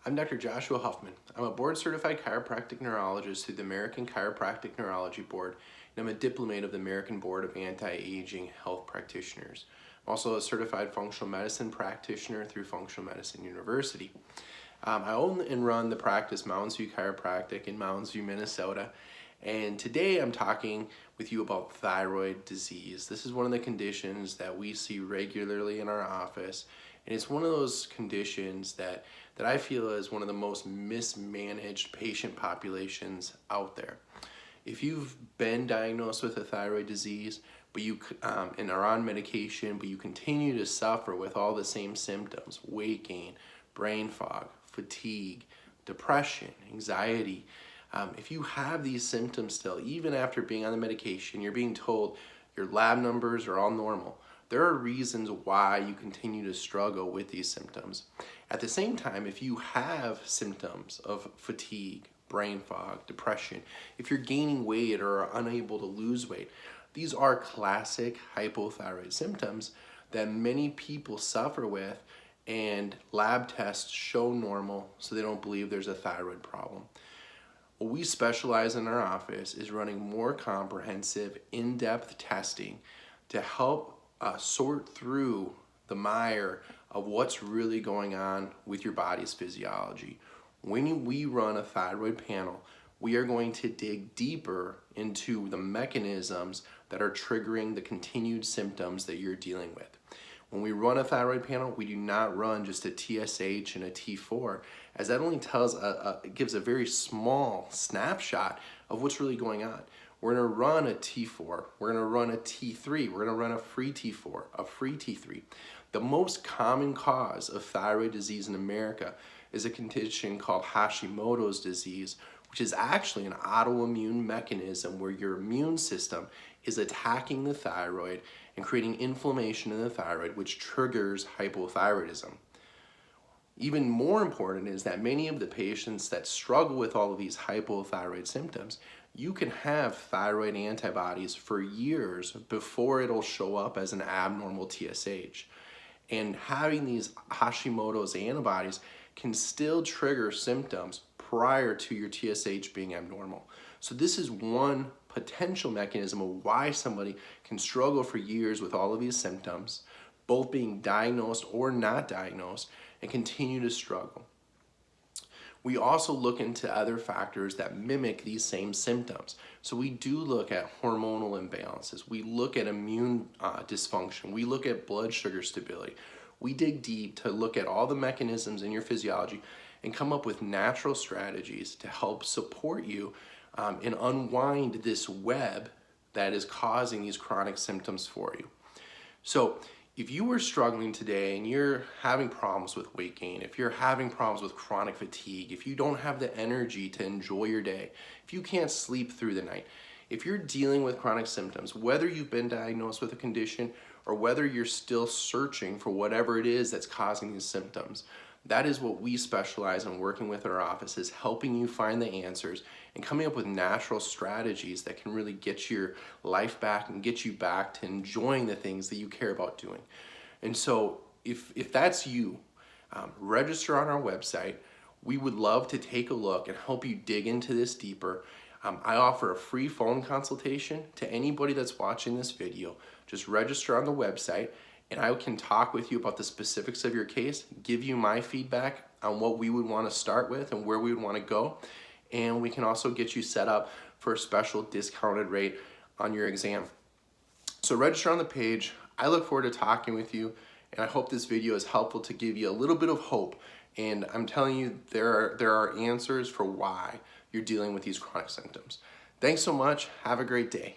I'm Dr. Joshua Huffman. I'm a board-certified chiropractic neurologist through the American Chiropractic Neurology Board, and I'm a diplomate of the American Board of Anti-Aging Health Practitioners. I'm also a certified functional medicine practitioner through Functional Medicine University. I own and run the practice Mounds View Chiropractic in Mounds View, Minnesota, and today I'm talking with you about thyroid disease. This is one of the conditions that we see regularly in our office, and it's one of those conditions that I feel is one of the most mismanaged patient populations out there. If you've been diagnosed with a thyroid disease, but you and are on medication, but you continue to suffer with all the same symptoms, weight gain, brain fog, fatigue, depression, anxiety, if you have these symptoms still, even after being on the medication, you're being told your lab numbers are all normal, there are reasons why you continue to struggle with these symptoms. At the same time, if you have symptoms of fatigue, brain fog, depression, if you're gaining weight or are unable to lose weight, these are classic hypothyroid symptoms that many people suffer with, and lab tests show normal, so they don't believe there's a thyroid problem. What we specialize in our office is running more comprehensive, in-depth testing to help sort through the mire of what's really going on with your body's physiology. When we run a thyroid panel, we are going to dig deeper into the mechanisms that are triggering the continued symptoms that you're dealing with. When we run a thyroid panel, we do not run just a TSH and a T4, as that only gives a very small snapshot of what's really going on. We're gonna run a T4, we're gonna run a T3, we're gonna run a free T4, a free T3. The most common cause of thyroid disease in America is a condition called Hashimotos Disease, which is actually an autoimmune mechanism where your immune system is attacking the thyroid and creating inflammation in the thyroid, which triggers hypothyroidism. Even more important is that many of the patients that struggle with all of these hypothyroid symptoms, you can have thyroid antibodies for years before it'll show up as an abnormal TSH. And having these Hashimoto's antibodies can still trigger symptoms prior to your TSH being abnormal. So this is one potential mechanism of why somebody can struggle for years with all of these symptoms, both being diagnosed or not diagnosed, and continue to struggle. We also look into other factors that mimic these same symptoms. So we do look at hormonal imbalances, we look at immune dysfunction, we look at blood sugar stability. We dig deep to look at all the mechanisms in your physiology and come up with natural strategies to help support you and unwind this web that is causing these chronic symptoms for you. So if you are struggling today and you're having problems with weight gain, if you're having problems with chronic fatigue, if you don't have the energy to enjoy your day, if you can't sleep through the night, if you're dealing with chronic symptoms, whether you've been diagnosed with a condition or whether you're still searching for whatever it is that's causing these symptoms, that is what we specialize in working with in our office, is helping you find the answers and coming up with natural strategies that can really get your life back and get you back to enjoying the things that you care about doing. And so if that's you, register on our website. We would love to take a look and help you dig into this deeper. I offer a free phone consultation to anybody that's watching this video. Just register on the website, and I can talk with you about the specifics of your case, give you my feedback on what we would want to start with and where we would want to go. And we can also get you set up for a special discounted rate on your exam. So register on the page. I look forward to talking with you, and I hope this video is helpful to give you a little bit of hope. And I'm telling you, there are answers for why you're dealing with these chronic symptoms. Thanks so much. Have a great day.